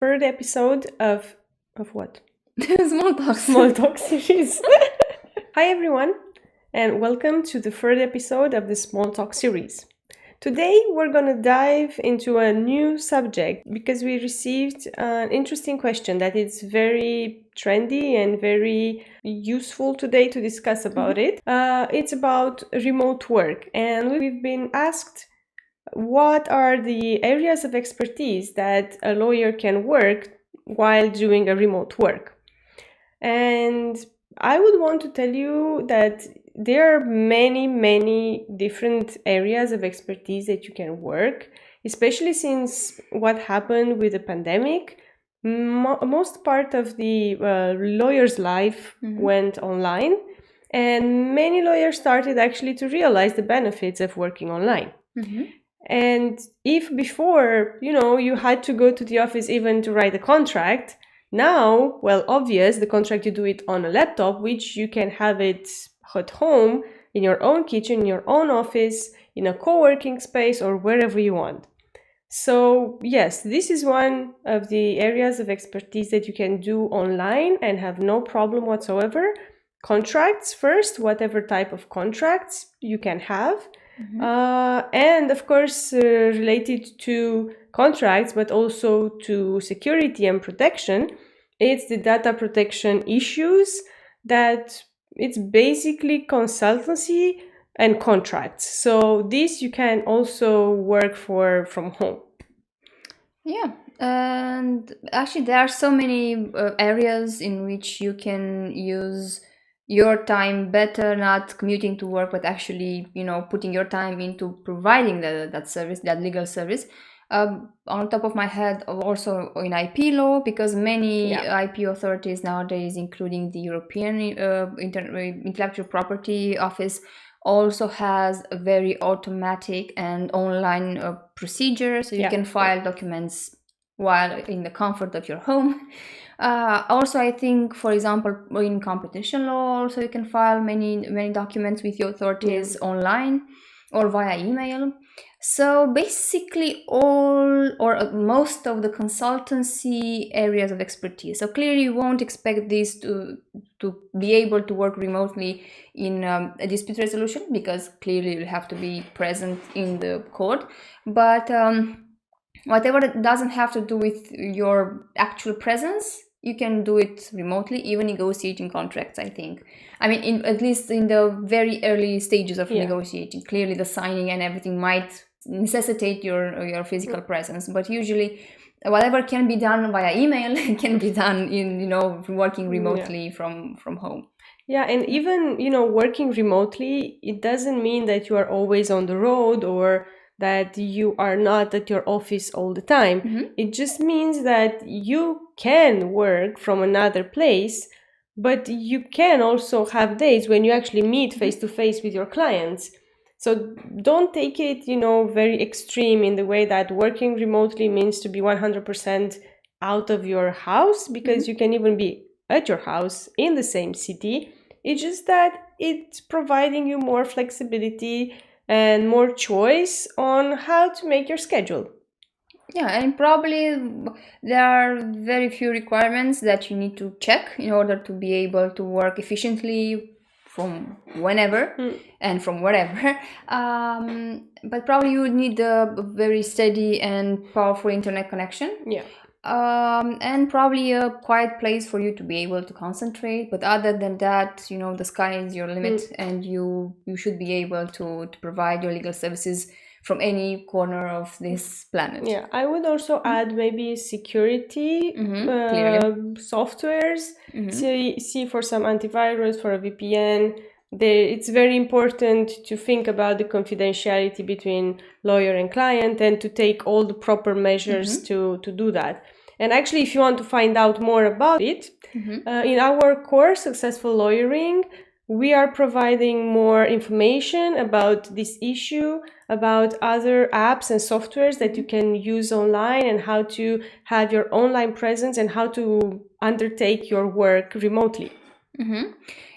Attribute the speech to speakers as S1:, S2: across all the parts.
S1: third episode of what?
S2: SmallTalks.
S1: SmallTalks Series. Hi everyone, and welcome to the third episode of the SmallTalks Series. Today we're going to dive into a new subject because we received an interesting question that is very trendy and very useful today to discuss about it. It's about remote work, and we've been asked what are the areas of expertise that a lawyer can work while doing a remote work. And I would want to tell you that there are many different areas of expertise that you can work, especially since what happened with the pandemic. Most part of the lawyer's life went online, and many lawyers started actually to realize the benefits of working online. And if before, you had to go to the office even to write a contract, now, well, obvious, the contract you do it on a laptop, which you can have it at home, in your own kitchen, in your own office, in a co-working space, or wherever you want. So yes, this is one of the areas of expertise that you can do online and have no problem whatsoever. Contracts first, whatever type of contracts you can have. And of course, related to contracts, but also to security and protection, it's the data protection issues that it's basically consultancy and contracts. So this you can also work from home.
S2: Yeah, and actually there are so many areas in which you can use your time better, not commuting to work, but actually, putting your time into providing that service, that legal service. On top of my head, also in IP law, because many IP authorities nowadays, including the European Intellectual Property Office, also has a very automatic and online procedure, so you can file documents while in the comfort of your home. Also, I think, for example, in competition law, also you can file many documents with your authorities online or via email. So basically all or most of the consultancy areas of expertise. So clearly you won't expect this to be able to work remotely in a dispute resolution, because clearly you have to be present in the court. But whatever doesn't have to do with your actual presence, you can do it remotely, even negotiating contracts, I think. I mean, at least in the very early stages of negotiating. Clearly the signing and everything might necessitate your physical presence, but usually whatever can be done via email can be done in working remotely from home.
S1: Yeah, and even working remotely, it doesn't mean that you are always on the road or that you are not at your office all the time. It just means that you can work from another place, but you can also have days when you actually meet face to face with your clients. So don't take it, very extreme in the way that working remotely means to be 100% out of your house, because you can even be at your house in the same city. It's just that it's providing you more flexibility and more choice on how to make your schedule.
S2: Yeah, and probably there are very few requirements that you need to check in order to be able to work efficiently from whenever and from wherever. But probably you would need a very steady and powerful internet connection. And probably a quiet place for you to be able to concentrate. But other than that, the sky is your limit, and you should be able to provide your legal services from any corner of this planet.
S1: Yeah, I would also add maybe security softwares. See for some antivirus, for a VPN. It's very important to think about the confidentiality between lawyer and client, and to take all the proper measures to do that. And actually, if you want to find out more about it, in our course, Successful Lawyering, we are providing more information about this issue, about other apps and softwares that you can use online, and how to have your online presence and how to undertake your work remotely.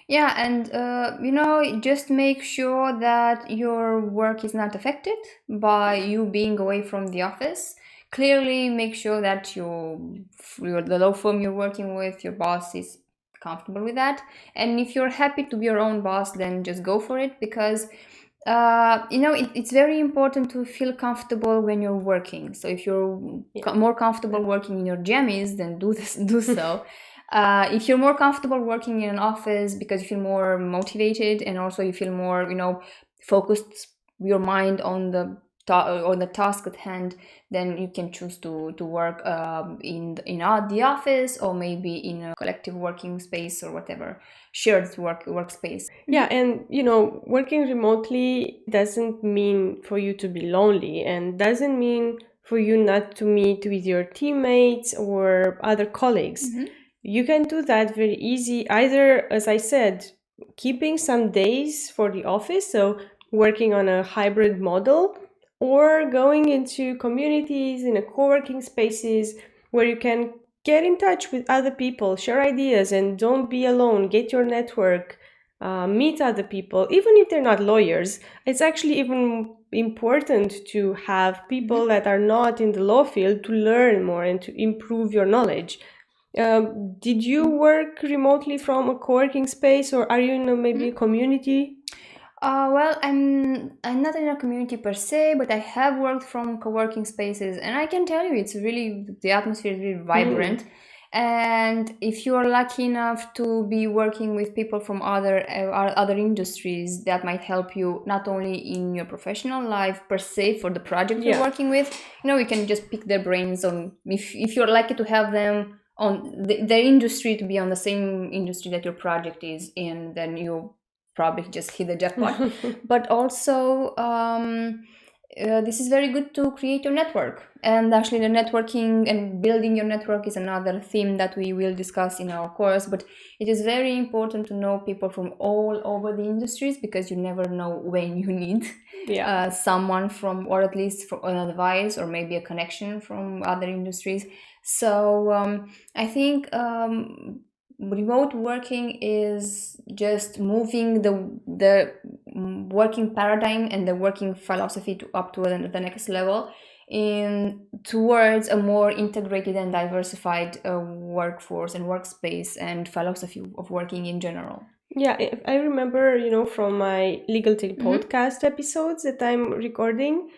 S2: Yeah, and just make sure that your work is not affected by you being away from the office. clearly make sure that the law firm you're working with, your boss is comfortable with that. And if you're happy to be your own boss, then just go for it, because it's very important to feel comfortable when you're working. So if you're more comfortable working in your jammies, then do so. If you're more comfortable working in an office because you feel more motivated, and also you feel more, focused your mind on the task at hand, then you can choose to work in the office, or maybe in a collective working space, or whatever, shared workspace.
S1: Yeah, and working remotely doesn't mean for you to be lonely, and doesn't mean for you not to meet with your teammates or other colleagues. You can do that very easy, either, as I said, keeping some days for the office, so working on a hybrid model, or going into communities in a co-working spaces where you can get in touch with other people, share ideas, and don't be alone. Get your network, meet other people, even if they're not lawyers. It's actually even important to have people that are not in the law field to learn more and to improve your knowledge. Did you work remotely from a co-working space, or are you in maybe a community?
S2: Well, I'm not in a community per se, but I have worked from co-working spaces, and I can tell you, the atmosphere is really vibrant. And if you are lucky enough to be working with people from other industries, that might help you not only in your professional life per se for the project you're working with. You can just pick their brains on if you're lucky to have them on their industry, to be on the same industry that your project is in, then you probably just hit the jackpot. But also, this is very good to create your network. And actually, the networking and building your network is another theme that we will discuss in our course. But it is very important to know people from all over the industries, because you never know when you need someone from, or at least from an advice, or maybe a connection from other industries. So I think remote working is just moving the working paradigm and the working philosophy up to the next level, in towards a more integrated and diversified workforce and workspace and philosophy of working in general.
S1: Yeah, I remember, from my Legal Tech podcast episodes that I'm recording,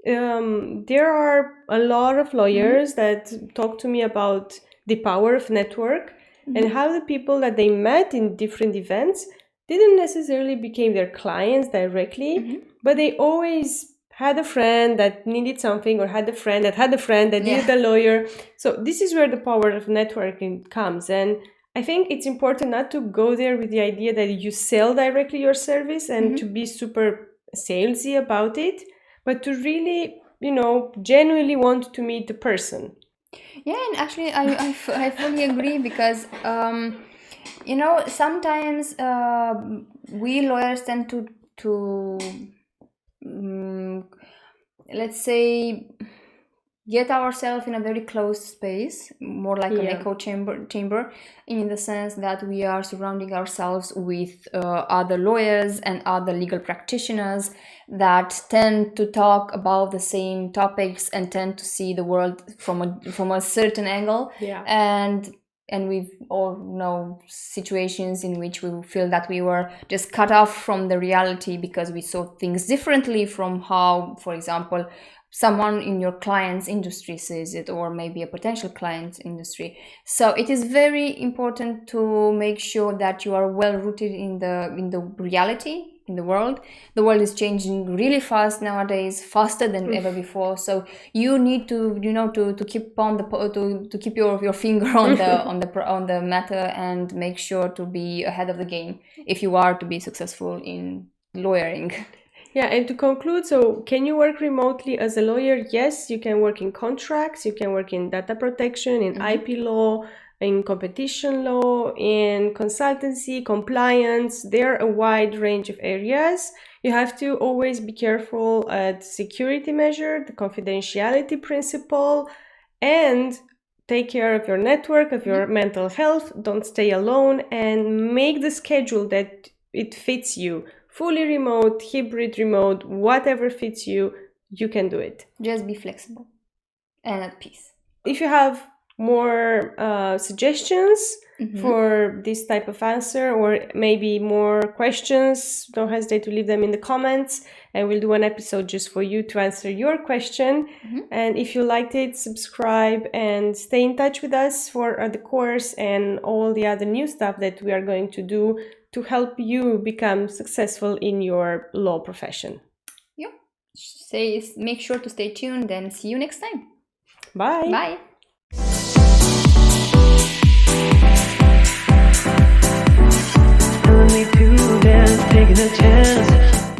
S1: there are a lot of lawyers that talk to me about the power of network, and how the people that they met in different events didn't necessarily become their clients directly, but they always had a friend that needed something, or had a friend that had a friend that needed a lawyer. So this is where the power of networking comes. And I think it's important not to go there with the idea that you sell directly your service and to be super salesy about it, but to really, genuinely want to meet the person.
S2: Yeah, and actually, I fully agree, because sometimes we lawyers tend to let's say, get ourselves in a very closed space, more like an echo chamber, in the sense that we are surrounding ourselves with other lawyers and other legal practitioners that tend to talk about the same topics and tend to see the world from a certain angle. And we've all know situations in which we feel that we were just cut off from the reality because we saw things differently from how, for example, someone in your client's industry sees it, or maybe a potential client's industry. So it is very important to make sure that you are well rooted in the reality, in the world. The world is changing really fast nowadays, faster than ever before. So you need to to keep on to keep your finger on the matter, and make sure to be ahead of the game if you are to be successful in lawyering.
S1: Yeah, and to conclude, so can you work remotely as a lawyer? Yes, you can work in contracts, you can work in data protection, in IP law, in competition law, in consultancy, compliance. There are a wide range of areas. You have to always be careful at security measure, the confidentiality principle, and take care of your network, of your mental health. Don't stay alone, and make the schedule that it fits you. Fully remote, hybrid remote, whatever fits you, you can do it.
S2: Just be flexible. and at peace.
S1: If you have more suggestions for this type of answer, or maybe more questions, don't hesitate to leave them in the comments, and we'll do an episode just for you to answer your question. And if you liked it, subscribe and stay in touch with us for the course and all the other new stuff that we are going to do to help you become successful in your law profession.
S2: Yeah. Make sure to stay tuned and see you next time.
S1: Bye.
S2: Bye.
S3: Telling me to dance, taking a chance.